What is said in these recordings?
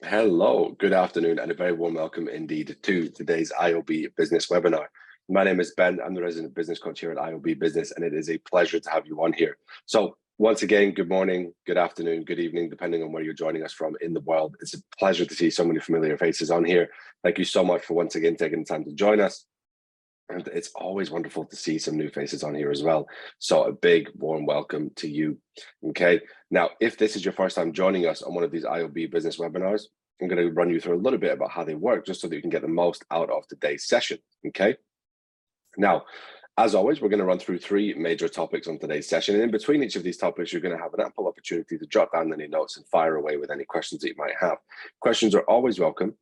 Hello, good afternoon, and a very warm welcome indeed to today's iOB business webinar. My name is Ben. I'm the resident business coach here at iOB Business, and it is a pleasure to have you on here. So once again, good morning, good afternoon, good evening, depending on where you're joining us from in the world. It's a pleasure to see so many familiar faces on here. Thank you so much for once again taking the time to join us. And it's always wonderful to see some new faces on here as well. So a big warm welcome to you. Okay. Now, if this is your first time joining us on one of these iOB business webinars, I'm going to run you through a little bit about how they work just so that you can get the most out of today's session. Okay. Now, as always, we're going to run through three major topics on today's session. And in between each of these topics, you're going to have an ample opportunity to jot down any notes and fire away with any questions that you might have. Questions are always welcome,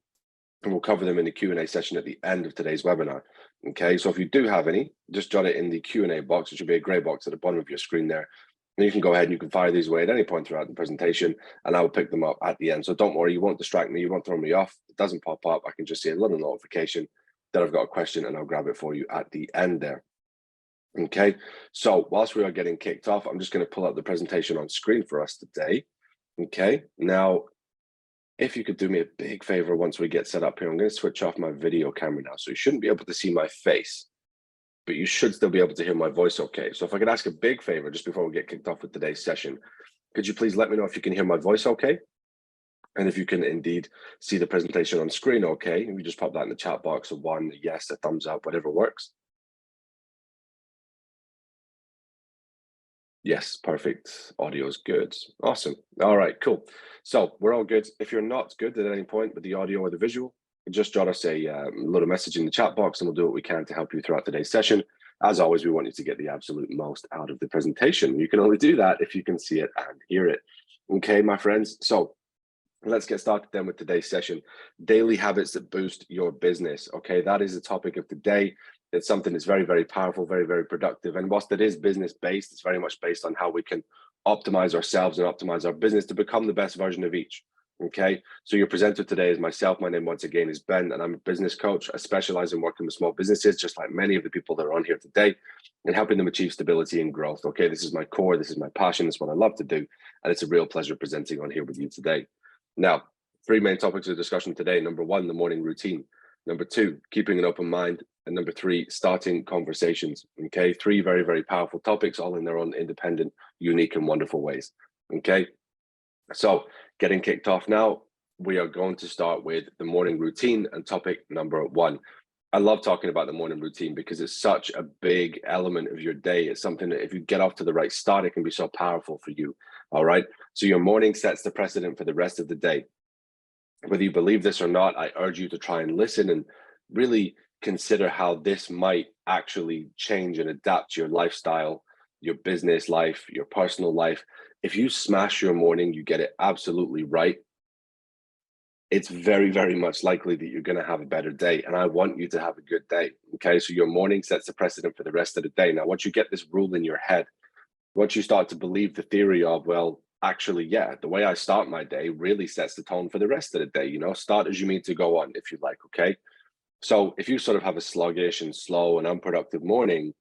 and we'll cover them in the Q&A session at the end of today's webinar. Okay, so if you do have any, just jot it in the Q&A box. It should be a gray box at the bottom of your screen there. And you can go ahead and you can fire these away at any point throughout the presentation, and I will pick them up at the end. So don't worry, you won't distract me, you won't throw me off. It doesn't pop up. I can just see a little notification that I've got a question, and I'll grab it for you at the end there. Okay, so whilst we are getting kicked off, I'm just going to pull up the presentation on screen for us today. Okay, now, if you could do me a big favor once we get set up here, I'm going to switch off my video camera now. So you shouldn't be able to see my face, but you should still be able to hear my voice okay. So if I could ask a big favor just before we get kicked off with today's session, could you please let me know if you can hear my voice okay? And if you can indeed see the presentation on screen okay, and you just pop that in the chat box, a one, a yes, a thumbs up, whatever works. Yes, perfect. Audio is good. Awesome. All right, cool. So we're all good. If you're not good at any point with the audio or the visual, just jot us a little message in the chat box and we'll do what we can to help you throughout today's session. As always, we want you to get the absolute most out of the presentation. You can only do that if you can see it and hear it. Okay, my friends. So let's get started then with today's session. Daily habits that boost your business. Okay, that is the topic of today. It's something that's very, very powerful, very, very productive. And whilst it is business-based, it's very much based on how we can optimize ourselves and optimize our business to become the best version of each. Okay, so your presenter today is myself. My name once again is Ben, and I'm a business coach. I specialize in working with small businesses, just like many of the people that are on here today, and helping them achieve stability and growth. Okay, this is my core, this is my passion, this is what I love to do, and it's a real pleasure presenting on here with you today. Now, three main topics of discussion today. Number one, the morning routine. Number two, keeping an open mind. And number three, starting conversations. Okay, three very, very powerful topics, all in their own independent, unique, and wonderful ways. Okay, so getting kicked off now, we are going to start with the morning routine and topic number one. I love talking about the morning routine because it's such a big element of your day. It's something that if you get off to the right start, it can be so powerful for you. All right. So your morning sets the precedent for the rest of the day. Whether you believe this or not, I urge you to try and listen and really consider how this might actually change and adapt your lifestyle, your business life, your personal life. If you smash your morning, you get it absolutely right, it's very, very much likely that you're going to have a better day. And I want you to have a good day. Okay. So your morning sets the precedent for the rest of the day. Now, once you get this rule in your head, once you start to believe the theory of, well, actually, yeah, the way I start my day really sets the tone for the rest of the day. You know, start as you mean to go on, if you like. Okay. So if you sort of have a sluggish and slow and unproductive morning,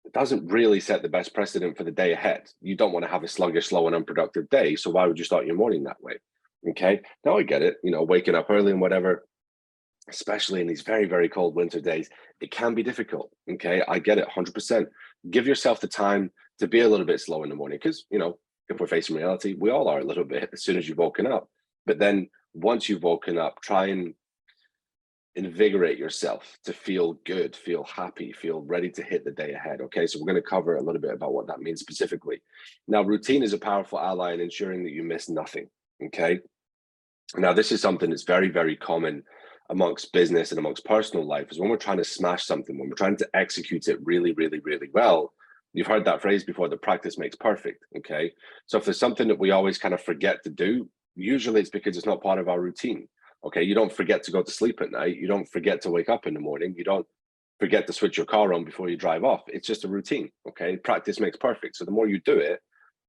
it doesn't really set the best precedent for the day ahead. You don't want to have a sluggish, slow, and unproductive day. So why would you start your morning that way? Okay. Now I get it, you know, waking up early and whatever, especially in these very, very cold winter days, it can be difficult. Okay. I get it 100%. Give yourself the time to be a little bit slow in the morning because, you know, if we're facing reality, we all are a little bit as soon as you've woken up. But then once you've woken up, try and invigorate yourself to feel good, feel happy, feel ready to hit the day ahead. Okay, so we're going to cover a little bit about what that means specifically. Now, routine is a powerful ally in ensuring that you miss nothing. Okay, now this is something that's very, very common amongst business and amongst personal life is when we're trying to smash something, when we're trying to execute it really, really, really well. You've heard that phrase before, that practice makes perfect. Okay, so if there's something that we always kind of forget to do, usually it's because it's not part of our routine. Okay, you don't forget to go to sleep at night. You don't forget to wake up in the morning. You don't forget to switch your car on before you drive off. It's just a routine. Okay, practice makes perfect. So the more you do it,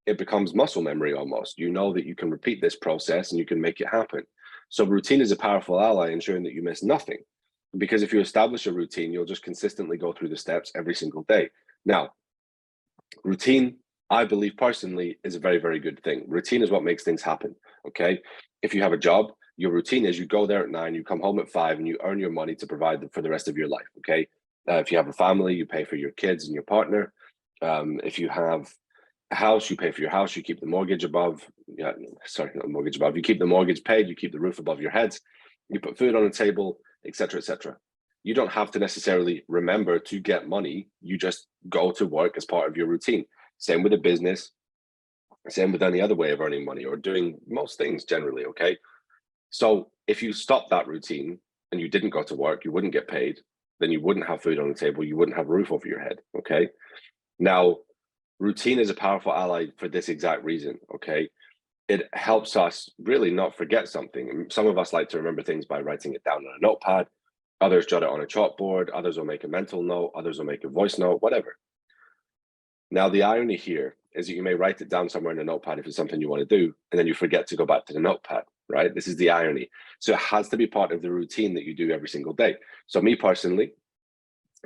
it becomes muscle memory almost. You know that you can repeat this process and you can make it happen. So routine is a powerful ally, ensuring that you miss nothing. Because if you establish a routine, you'll just consistently go through the steps every single day. Now, routine, I believe personally, is a very, very good thing. Routine is what makes things happen. Okay, if you have a job, Your routine is you go there at 9, you come home at 5, and you earn your money to provide for the rest of your life. Okay. If you have a family, you pay for your kids and your partner. If you have a house, you pay for your house, you keep the mortgage above, sorry, not mortgage above, you keep the mortgage paid, you keep the roof above your heads, you put food on the table, etc., etc. You don't have to necessarily remember to get money. You just go to work as part of your routine. Same with a business, same with any other way of earning money or doing most things generally, okay? So if you stop that routine and you didn't go to work, you wouldn't get paid, then you wouldn't have food on the table, you wouldn't have a roof over your head, okay? Now, routine is a powerful ally for this exact reason, okay? It helps us really not forget something. Some of us like to remember things by writing it down on a notepad. Others jot it on a chalkboard. Others will make a mental note. Others will make a voice note, whatever. Now, the irony here is that you may write it down somewhere in a notepad if it's something you want to do, and then you forget to go back to the notepad, right? This is the irony. So it has to be part of the routine that you do every single day. So me personally,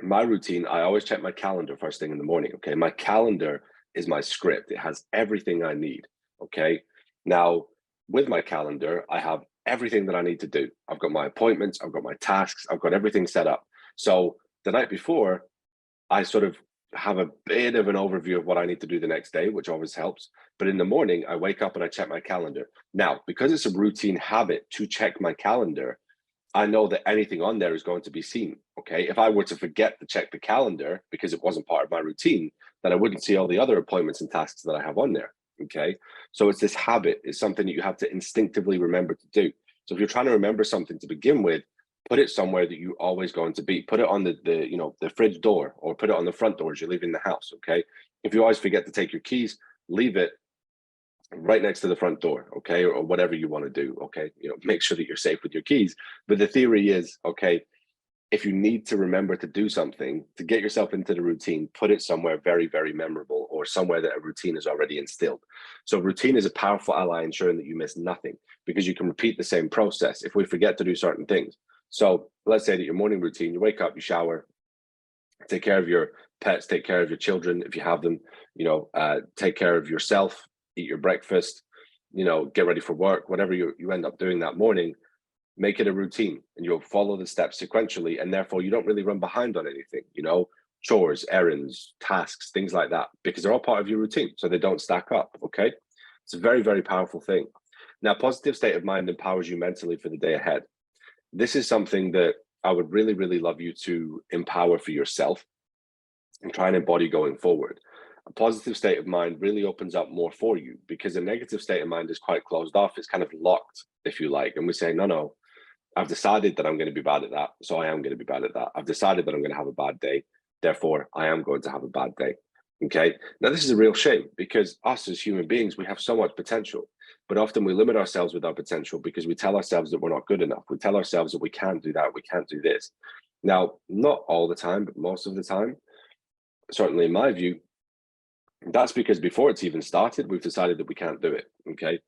my routine, I always check my calendar first thing in the morning, okay? My calendar is my script. It has everything I need, okay? Now, with my calendar, I have everything that I need to do. I've got my appointments, I've got my tasks, I've got everything set up. So the night before, I sort of have a bit of an overview of what I need to do the next day, which always helps. But in the morning, I wake up and I check my calendar. Now, because it's a routine habit to check my calendar, I know that anything on there is going to be seen, okay? If I were to forget to check the calendar because it wasn't part of my routine, then I wouldn't see all the other appointments and tasks that I have on there, okay? So it's this habit, it's something that you have to instinctively remember to do. So if you're trying to remember something to begin with, put it somewhere that you're always going to be. Put it on the fridge door, or put it on the front door as you're leaving the house, okay? If you always forget to take your keys, leave it right next to the front door, okay? Or whatever you want to do, okay? Make sure that you're safe with your keys. But the theory is, okay, if you need to remember to do something to get yourself into the routine, put it somewhere very, very memorable, or somewhere that a routine is already instilled. So routine is a powerful ally ensuring that you miss nothing, because you can repeat the same process if we forget to do certain things. So let's say that your morning routine, you wake up, you shower, take care of your pets, take care of your children if you have them, take care of yourself, eat your breakfast, get ready for work, whatever you end up doing that morning. Make it a routine, and you'll follow the steps sequentially, and therefore you don't really run behind on anything, chores, errands, tasks, things like that, because they're all part of your routine, so they don't stack up, okay? It's a very, very powerful thing. Now, positive state of mind empowers you mentally for the day ahead. This is something that I would really, really love you to empower for yourself and try and embody going forward. A positive state of mind really opens up more for you, because a negative state of mind is quite closed off. It's kind of locked, if you like. And we say, no, I've decided that I'm going to be bad at that, so I am going to be bad at that. I've decided that I'm going to have a bad day, therefore I am going to have a bad day. Okay. Now, this is a real shame, because us as human beings, we have so much potential, but often we limit ourselves with our potential because we tell ourselves that we're not good enough. We tell ourselves that we can't do that, we can't do this. Now, not all the time, but most of the time, certainly in my view, that's because before it's even started, we've decided that we can't do it. Okay.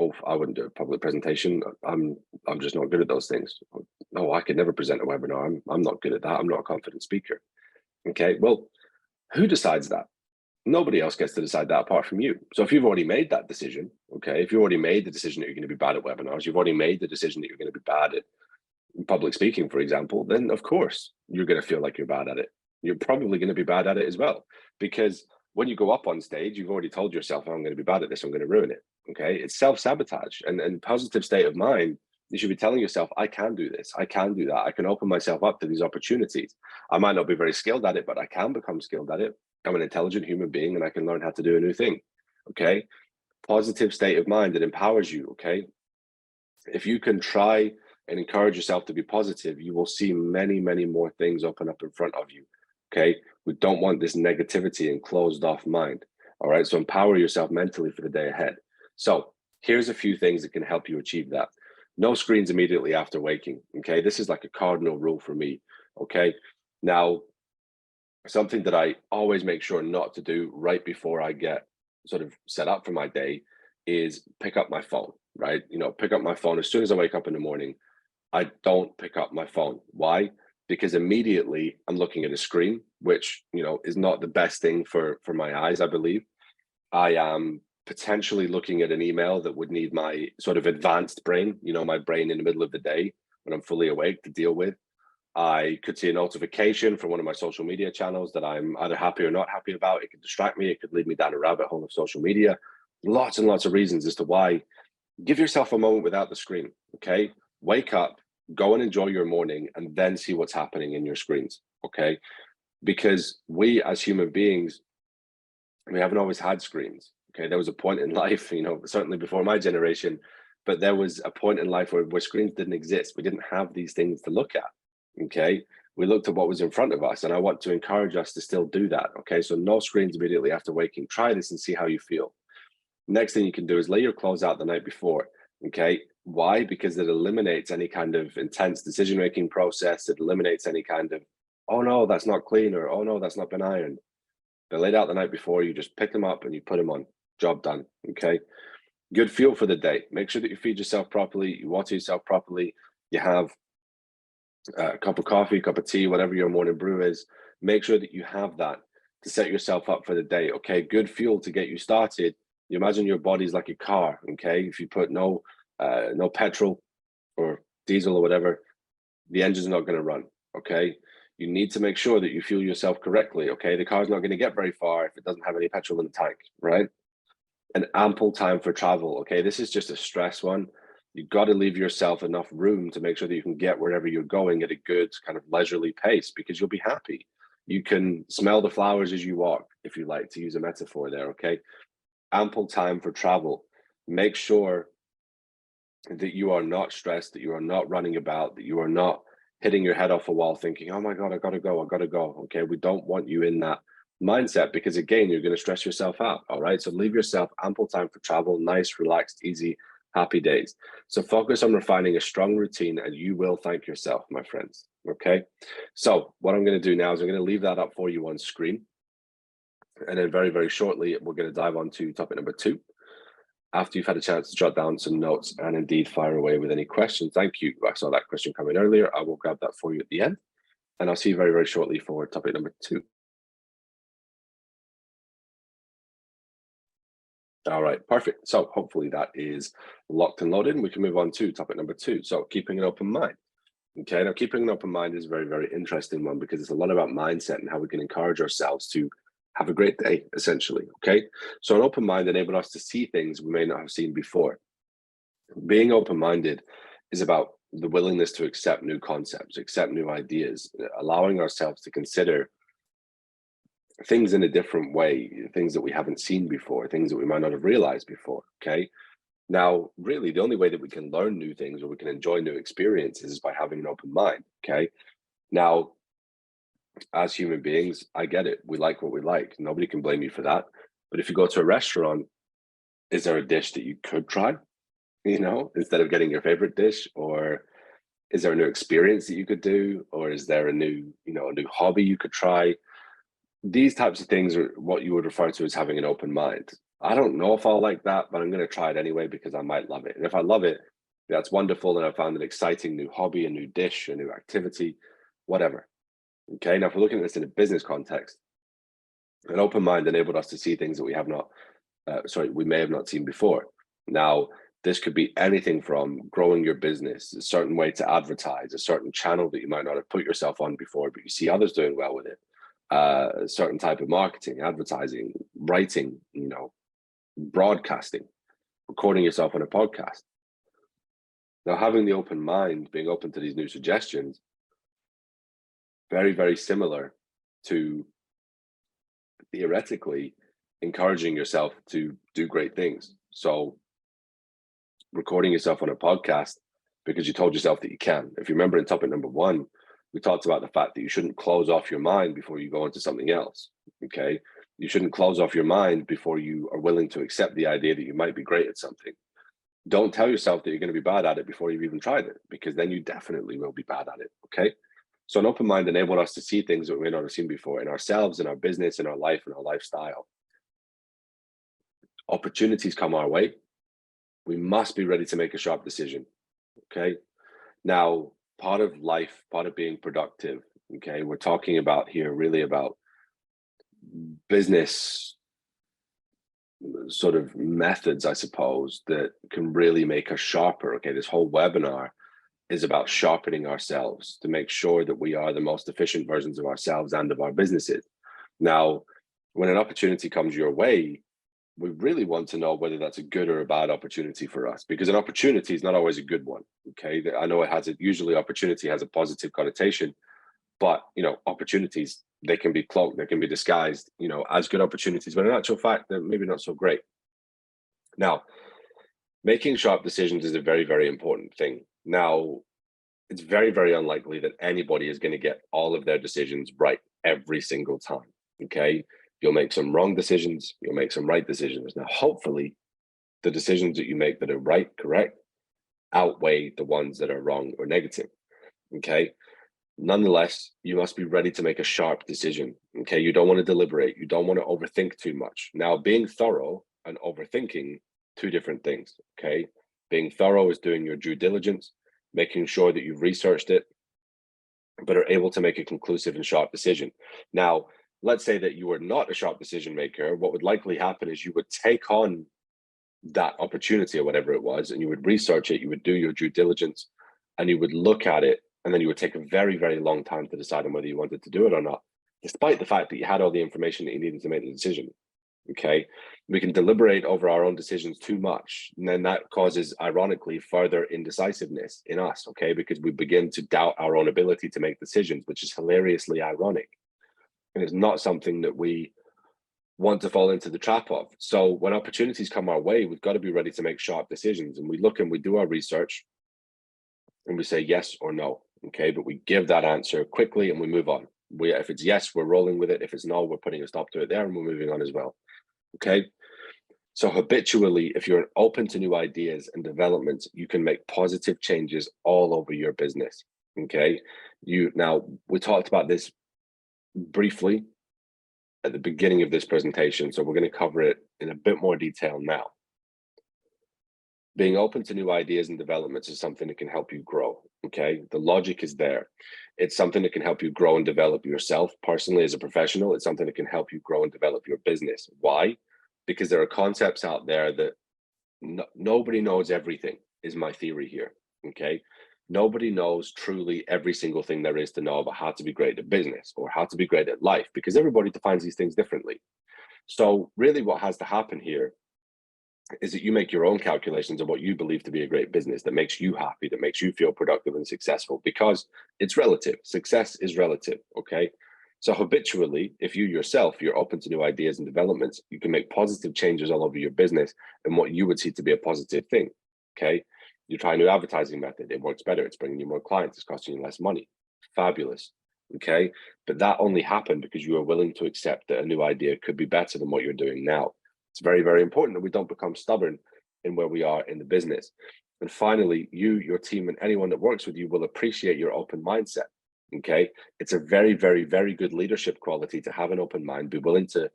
Oh, I wouldn't do a public presentation. I'm just not good at those things. No, I could never present a webinar. I'm not good at that. I'm not a confident speaker. Okay. Well, who decides that? Nobody else gets to decide that apart from you. So if you've already made that decision, okay, if you've already made the decision that you're going to be bad at webinars, you've already made the decision that you're going to be bad at public speaking, for example, then of course you're going to feel like you're bad at it. You're probably going to be bad at it as well, because when you go up on stage, you've already told yourself, oh, I'm going to be bad at this, I'm going to ruin it. Okay. It's self-sabotage. And positive state of mind, you should be telling yourself, I can do this, I can do that, I can open myself up to these opportunities. I might not be very skilled at it, but I can become skilled at it. I'm an intelligent human being, and I can learn how to do a new thing. Okay. Positive state of mind that empowers you. Okay. If you can try and encourage yourself to be positive, you will see many, many more things open up in front of you. Okay. We don't want this negativity and closed off mind. All right. So empower yourself mentally for the day ahead. So here's a few things that can help you achieve that. No screens immediately after waking. Okay. This is like a cardinal rule for me. Okay. Now, something that I always make sure not to do right before I get sort of set up for my day is pick up my phone, right? Pick up my phone as soon as I wake up in the morning. I don't pick up my phone. Why? Because immediately I'm looking at a screen, which, is not the best thing for my eyes, I believe. I am potentially looking at an email that would need my sort of advanced brain, my brain in the middle of the day when I'm fully awake to deal with. I could see a notification from one of my social media channels that I'm either happy or not happy about. It could distract me. It could lead me down a rabbit hole of social media. Lots and lots of reasons as to why. Give yourself a moment without the screen, okay? Wake up, go and enjoy your morning, and then see what's happening in your screens, okay? Because we as human beings, we haven't always had screens, okay? There was a point in life, certainly before my generation, but there was a point in life where screens didn't exist. We didn't have these things to look at, okay? We looked at what was in front of us, and I want to encourage us to still do that, okay? So no screens immediately after waking. Try this and see how you feel. Next thing you can do is lay your clothes out the night before, okay? Why? Because it eliminates any kind of intense decision-making process. It eliminates any kind of, oh no, that's not clean, or oh no, that's not been ironed. They're laid out the night before. You just pick them up and you put them on. Job done, okay? Good fuel for the day. Make sure that you feed yourself properly, you water yourself properly, you have a cup of coffee, a cup of tea, whatever your morning brew is. Make sure that you have that to set yourself up for the day, okay? Good fuel to get you started. You imagine your body's like a car, okay? If you put no petrol or diesel or whatever, the engine's not going to run, okay? You need to make sure that you fuel yourself correctly, okay? The car's not going to get very far if it doesn't have any petrol in the tank, right? And ample time for travel, okay? This is just a stress one. You've got to leave yourself enough room to make sure that you can get wherever you're going at a good kind of leisurely pace, because you'll be happy. You can smell the flowers as you walk, if you like to use a metaphor there, okay? Ample time for travel. Make sure that you are not stressed, that you are not running about, that you are not hitting your head off a wall thinking, oh my God, I gotta go. Okay. We don't want you in that mindset, because again, you're going to stress yourself out. All right. So leave yourself ample time for travel, nice, relaxed, easy, happy days. So focus on refining a strong routine and you will thank yourself, my friends. Okay. So what I'm going to do now is I'm going to leave that up for you on screen. And then very, very shortly, we're going to dive on to topic number 2. After you've had a chance to jot down some notes and indeed fire away with any questions. Thank you. I saw that question come in earlier. I will grab that for you at the end. And I'll see you very, very shortly for topic number 2. All right, perfect. So hopefully that is locked and loaded. And we can move on to topic number 2. So keeping an open mind. Okay, now keeping an open mind is a very, very interesting one, because it's a lot about mindset and how we can encourage ourselves to have a great day, essentially. Okay, so an open mind enables us to see things we may not have seen before. Being open-minded is about the willingness to accept new concepts, accept new ideas, allowing ourselves to consider things in a different way, things that we haven't seen before, things that we might not have realized before. Okay, now really the only way that we can learn new things or we can enjoy new experiences is by having an open mind. Okay, now as human beings, I get it, we like what we like, nobody can blame you for that. But if you go to a restaurant, is there a dish that you could try, instead of getting your favorite dish? Or is there a new experience that you could do? Or is there a new hobby you could try? These types of things are what you would refer to as having an open mind. I don't know if I'll like that, but I'm going to try it anyway because I might love it. And if I love it, that's wonderful. And I found an exciting new hobby, a new dish, a new activity, whatever. Okay. Now, if we're looking at this in a business context, an open mind enabled us to see things that we may have not seen before. Now, this could be anything from growing your business, a certain way to advertise, a certain channel that you might not have put yourself on before, but you see others doing well with it. A certain type of marketing, advertising, writing, broadcasting, recording yourself on a podcast. Now, having the open mind, being open to these new suggestions, very, very similar to theoretically encouraging yourself to do great things. So recording yourself on a podcast because you told yourself that you can. If you remember in topic number 1, we talked about the fact that you shouldn't close off your mind before you go into something else. Okay. You shouldn't close off your mind before you are willing to accept the idea that you might be great at something. Don't tell yourself that you're going to be bad at it before you've even tried it, because then you definitely will be bad at it. Okay. So an open mind enabled us to see things that we may not have seen before in ourselves, in our business, in our life, in our lifestyle. Opportunities come our way. We must be ready to make a sharp decision. Okay. Now, part of life, part of being productive, okay, we're talking about here really about business sort of methods, I suppose, that can really make us sharper. Okay, this whole webinar is about sharpening ourselves to make sure that we are the most efficient versions of ourselves and of our businesses. Now, when an opportunity comes your way, we really want to know whether that's a good or a bad opportunity for us, because an opportunity is not always a good one. Okay, I know usually opportunity has a positive connotation, but opportunities, they can be cloaked, they can be disguised, as good opportunities, but in actual fact, they're maybe not so great. Now, making sharp decisions is a very, very important thing. Now, it's very, very unlikely that anybody is going to get all of their decisions right every single time. Okay, you'll make some wrong decisions, you'll make some right decisions. Now, hopefully, the decisions that you make that are right, correct, outweigh the ones that are wrong or negative. Okay. Nonetheless, you must be ready to make a sharp decision. Okay. You don't want to deliberate. You don't want to overthink too much. Now, being thorough and overthinking, two different things. Okay. Being thorough is doing your due diligence, making sure that you've researched it, but are able to make a conclusive and sharp decision. Now, let's say that you are not a sharp decision maker. What would likely happen is you would take on that opportunity or whatever it was, and you would research it, you would do your due diligence, and you would look at it, and then you would take a very, very long time to decide on whether you wanted to do it or not, despite the fact that you had all the information that you needed to make the decision. Okay, we can deliberate over our own decisions too much, and then that causes, ironically, further indecisiveness in us. Okay, because we begin to doubt our own ability to make decisions, which is hilariously ironic, and it's not something that we want to fall into the trap of. So when opportunities come our way, we've got to be ready to make sharp decisions. And we look and we do our research and we say yes or no. Okay, but we give that answer quickly and we move on. If it's yes, we're rolling with it. If it's no, we're putting a stop to it there and we're moving on as well. Okay. So habitually, if you're open to new ideas and developments, you can make positive changes all over your business. Okay. Now we talked about this briefly at the beginning of this presentation, so we're going to cover it in a bit more detail now. Being open to new ideas and developments is something that can help you grow. Okay, the logic is there. It's something that can help you grow and develop yourself personally as a professional. It's something that can help you grow and develop your business. Why? Because there are concepts out there that nobody knows everything, is my theory here. Okay, nobody knows truly every single thing there is to know about how to be great at business or how to be great at life, because everybody defines these things differently. So really what has to happen here is that you make your own calculations of what you believe to be a great business that makes you happy, that makes you feel productive and successful, because it's relative. Success is relative. Okay. So habitually, if you yourself, you're open to new ideas and developments, you can make positive changes all over your business and what you would see to be a positive thing. Okay. You try a new advertising method, it works better, it's bringing you more clients, it's costing you less money. Fabulous. Okay. But that only happened because you are willing to accept that a new idea could be better than what you're doing now. It's very, very important that we don't become stubborn in where we are in the business. And finally, you, your team, and anyone that works with you will appreciate your open mindset. Okay. It's a very, very, very good leadership quality to have an open mind, be willing to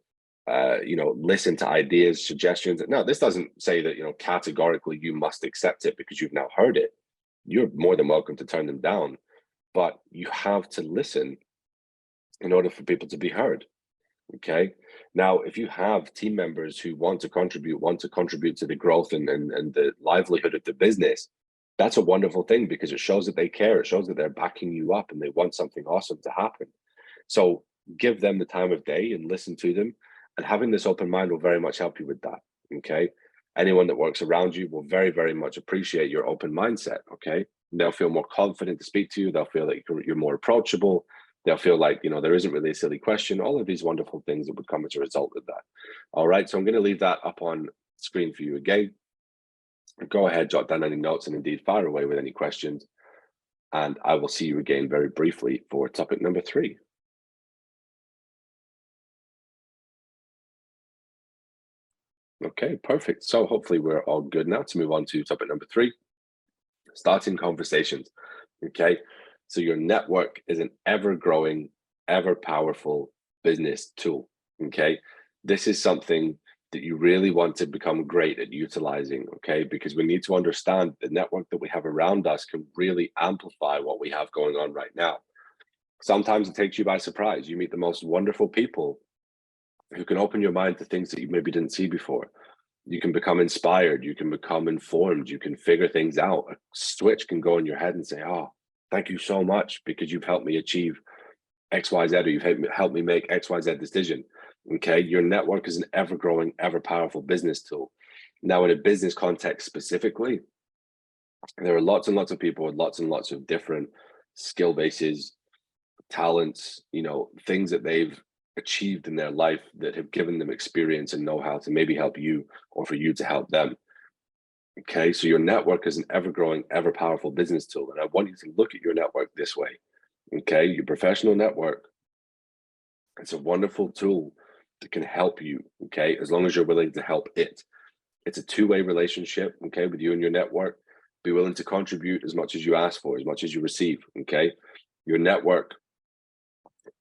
listen to ideas, suggestions. Now, this doesn't say that, categorically you must accept it because you've now heard it. You're more than welcome to turn them down, but you have to listen in order for people to be heard. Okay. Now, if you have team members who want to contribute to the growth and the livelihood of the business, that's a wonderful thing because it shows that they care. It shows that they're backing you up and they want something awesome to happen. So give them the time of day and listen to them. And having this open mind will very much help you with that. Okay. Anyone that works around you will very, very much appreciate your open mindset. Okay. They'll feel more confident to speak to you. They'll feel like you're more approachable. They'll feel like, there isn't really a silly question, all of these wonderful things that would come as a result of that. All right. So I'm going to leave that up on screen for you again. Go ahead, jot down any notes, and indeed fire away with any questions. And I will see you again very briefly for topic number 3. Okay, perfect. So hopefully we're all good now to move on to topic number 3, starting conversations. Okay, so your network is an ever-growing, ever-powerful business tool. Okay, this is something that you really want to become great at utilizing. Okay, because we need to understand the network that we have around us can really amplify what we have going on right now. Sometimes it takes you by surprise. You meet the most wonderful people who can open your mind to things that you maybe didn't see before. You can become inspired, you can become informed, you can figure things out. A switch can go in your head and say, oh, thank you so much because you've helped me achieve XYZ, or you've helped me make XYZ decision. Okay. Your network is an ever growing, ever powerful business tool. Now, in a business context specifically, there are lots and lots of people with lots and lots of different skill bases, talents, things that they've achieved in their life that have given them experience and know-how to maybe help you or for you to help them. Okay, so your network is an ever-growing, ever-powerful business tool. And I want you to look at your network this way. Okay, your professional network, it's a wonderful tool that can help you, okay, as long as you're willing to help it. It's a two-way relationship, okay, with you and your network. Be willing to contribute as much as you ask for, as much as you receive, okay? Your network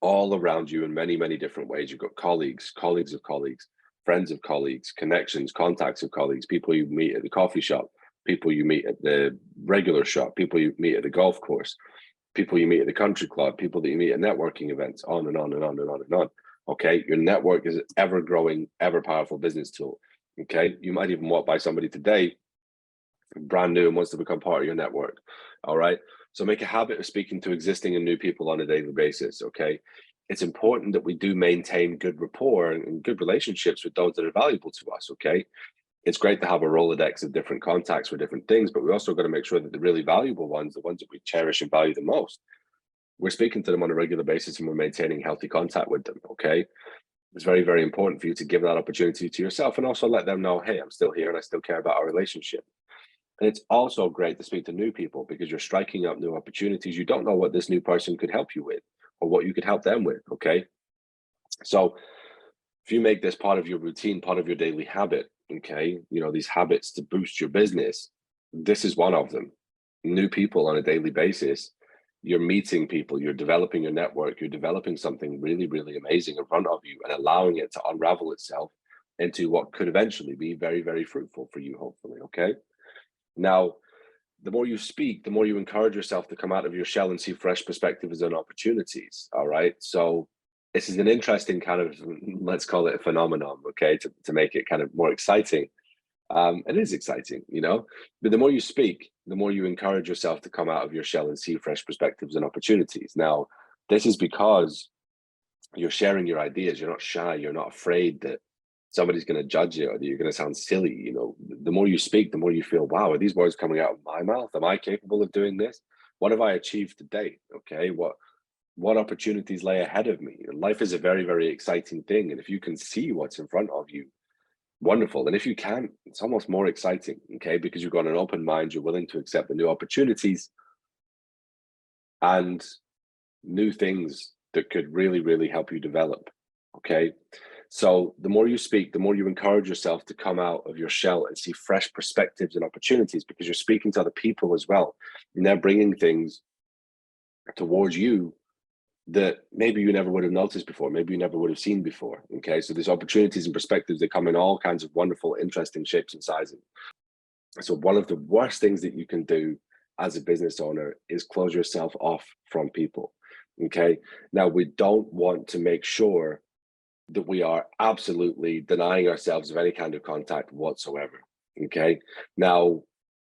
all around you in many, many different ways. You've got colleagues, colleagues of colleagues, friends of colleagues, connections, contacts of colleagues, people you meet at the coffee shop, people you meet at the regular shop, people you meet at the golf course, people you meet at the country club, people that you meet at networking events, on and on and on and on and on. Okay, your network is an ever growing, ever powerful business tool. Okay, you might even walk by somebody today, brand new, and wants to become part of your network. All right, so make a habit of speaking to existing and new people on a daily basis. Okay, it's important that we do maintain good rapport and good relationships with those that are valuable to us. Okay, it's great to have a Rolodex of different contacts for different things, but we also got to make sure that the really valuable ones, the ones that we cherish and value the most, we're speaking to them on a regular basis and we're maintaining healthy contact with them. Okay, it's very, very important for you to give that opportunity to yourself and also let them know, hey, I'm still here and I still care about our relationship. And it's also great to speak to new people because you're striking up new opportunities. You don't know what this new person could help you with or what you could help them with. Okay, so if you make this part of your routine, part of your daily habit, okay, these habits to boost your business, this is one of them. New people on a daily basis, you're meeting people, you're developing your network, you're developing something really, really amazing in front of you and allowing it to unravel itself into what could eventually be very, very fruitful for you, hopefully. Okay. Now, the more you speak, the more you encourage yourself to come out of your shell and see fresh perspectives and opportunities. All right. So this is an interesting kind of, let's call it a phenomenon, okay, to make it kind of more exciting. It is exciting, but the more you speak, the more you encourage yourself to come out of your shell and see fresh perspectives and opportunities. Now, this is because you're sharing your ideas. You're not shy. You're not afraid that somebody's going to judge you or that you're going to sound silly. The more you speak, the more you feel, wow, are these words coming out of my mouth? Am I capable of doing this? What have I achieved today? Okay, what opportunities lay ahead of me? Life is a very, very exciting thing. And if you can see what's in front of you, wonderful. And if you can't, it's almost more exciting, okay? Because you've got an open mind, you're willing to accept the new opportunities and new things that could really, really help you develop, okay? So the more you speak, the more you encourage yourself to come out of your shell and see fresh perspectives and opportunities because you're speaking to other people as well. And they're bringing things towards you that maybe you never would have noticed before, maybe you never would have seen before. Okay, so there's opportunities and perspectives that come in all kinds of wonderful, interesting shapes and sizes. So one of the worst things that you can do as a business owner is close yourself off from people. Okay, now we don't want to make sure that we are absolutely denying ourselves of any kind of contact whatsoever. Okay, now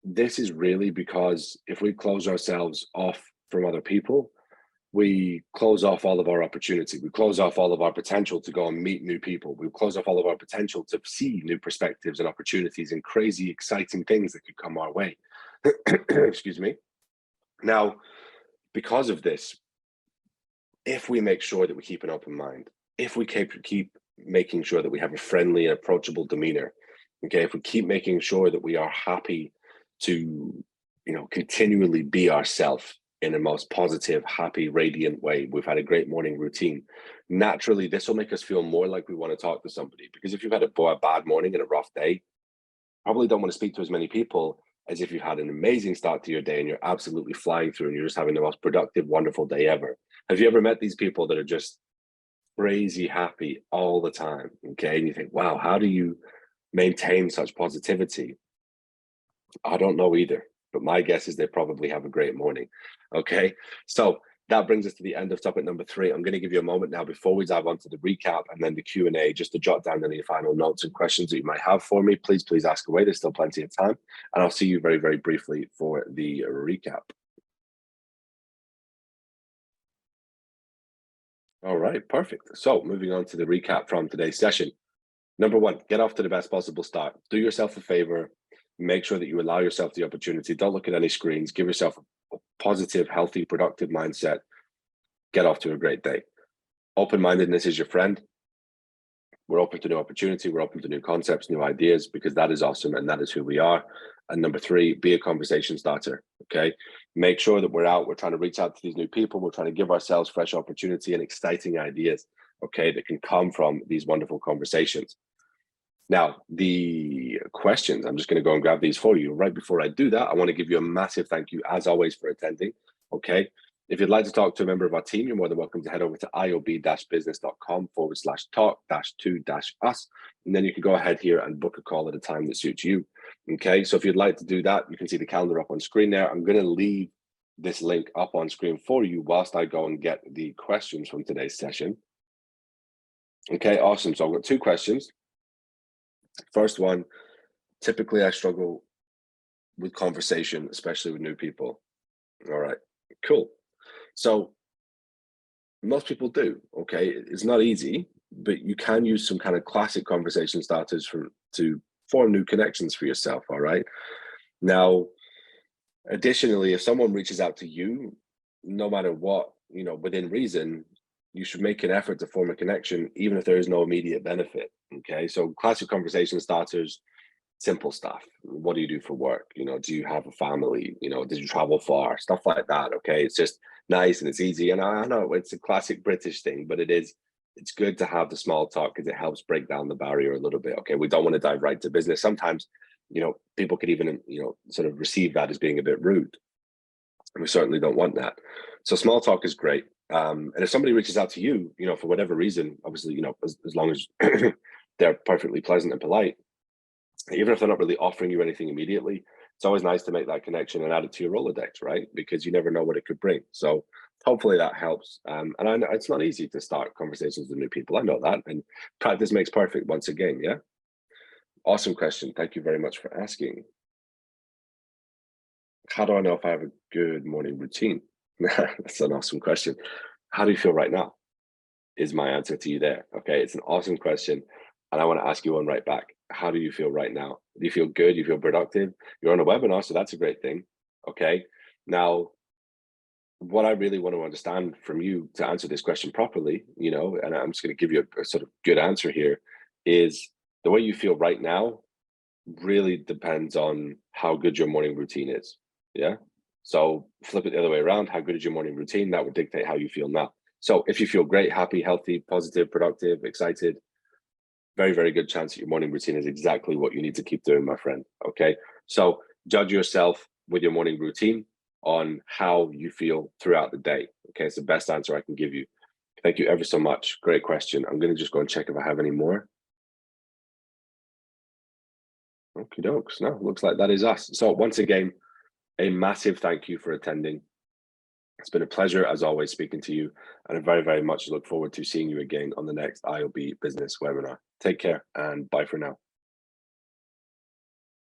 this is really because if we close ourselves off from other people, we close off all of our opportunity. We close off all of our potential to go and meet new people. We close off all of our potential to see new perspectives and opportunities and crazy, exciting things that could come our way. Excuse me. Now, because of this, if we make sure that we keep an open mind, if we keep making sure that we have a friendly and approachable demeanor, okay, if we keep making sure that we are happy to, continually be ourselves in a most positive, happy, radiant way. We've had a great morning routine. Naturally, this will make us feel more like we want to talk to somebody because if you've had a bad morning and a rough day, probably don't want to speak to as many people as if you've had an amazing start to your day and you're absolutely flying through and you're just having the most productive, wonderful day ever. Have you ever met these people that are just crazy happy all the time? Okay, and you think, wow, how do you maintain such positivity? I don't know either, but my guess is they probably have a great morning. Okay, so that brings us to the end of topic number 3. I'm going to give you a moment now before we dive onto the recap and then the Q&A, just to jot down any final notes and questions that you might have for me. Please ask away. There's still plenty of time. And I'll see you very, very briefly for the recap. All right, perfect. So moving on to the recap from today's session. Number 1, get off to the best possible start. Do yourself a favor. Make sure that you allow yourself the opportunity. Don't look at any screens. Give yourself a positive, healthy, productive mindset. Get off to a great day. Open-mindedness is your friend. We're open to new opportunity. We're open to new concepts, new ideas, because that is awesome and that is who we are. And number 3, be a conversation starter, okay? Make sure that we're out, we're trying to reach out to these new people. We're trying to give ourselves fresh opportunity and exciting ideas, okay, that can come from these wonderful conversations. Now, the questions, I'm just going to go and grab these for you. Right before I do that, I want to give you a massive thank you, as always, for attending, okay? If you'd like to talk to a member of our team, you're more than welcome to head over to iob-business.com/talk-to-us. And then you can go ahead here and book a call at a time that suits you. Okay, so if you'd like to do that, you can see the calendar up on screen there. I'm going to leave this link up on screen for you whilst I go and get the questions from today's session. Okay, awesome. So I've got 2 questions. First one, typically I struggle with conversation, especially with new people. All right, cool. So most people do, okay? It's not easy, but you can use some kind of classic conversation starters to form new connections for yourself, all right? Now, additionally, if someone reaches out to you, no matter what, within reason, you should make an effort to form a connection, even if there is no immediate benefit, okay? So classic conversation starters, simple stuff. What do you do for work? Do you have a family? Did you travel far? Stuff like that, okay? It's just nice and it's easy. And I know it's a classic British thing, but it's good to have the small talk because it helps break down the barrier a little bit, okay? We don't want to dive right to business. Sometimes, people could even, sort of receive that as being a bit rude. And we certainly don't want that. So small talk is great. And if somebody reaches out to you, for whatever reason, obviously, as long as they're perfectly pleasant and polite, even if they're not really offering you anything immediately, it's always nice to make that connection and add it to your Rolodex, right? Because you never know what it could bring. So hopefully that helps. And I know it's not easy to start conversations with new people. I know that. And practice makes perfect once again, yeah? Awesome question. Thank you very much for asking. How do I know if I have a good morning routine? That's an awesome question. How do you feel right now? Is my answer to you there. Okay, it's an awesome question. And I want to ask you one right back. How do you feel right now? Do you feel good? Do you feel productive? You're on a webinar, so that's a great thing. Okay. Now, what I really want to understand from you to answer this question properly, and I'm just going to give you a sort of good answer here, is the way you feel right now really depends on how good your morning routine is. Yeah. So flip it the other way around. How good is your morning routine? That would dictate how you feel now. So if you feel great, happy, healthy, positive, productive, excited, very, very good chance that your morning routine is exactly what you need to keep doing, my friend. Okay. So judge yourself with your morning routine on how you feel throughout the day. Okay. It's the best answer I can give you. Thank you ever so much. Great question. I'm going to just go and check if I have any more. Okie dokes. No, looks like that is us. So once again, a massive thank you for attending. It's been a pleasure, as always, speaking to you, and I very, very much look forward to seeing you again on the next iOB Business webinar. Take care and bye for now.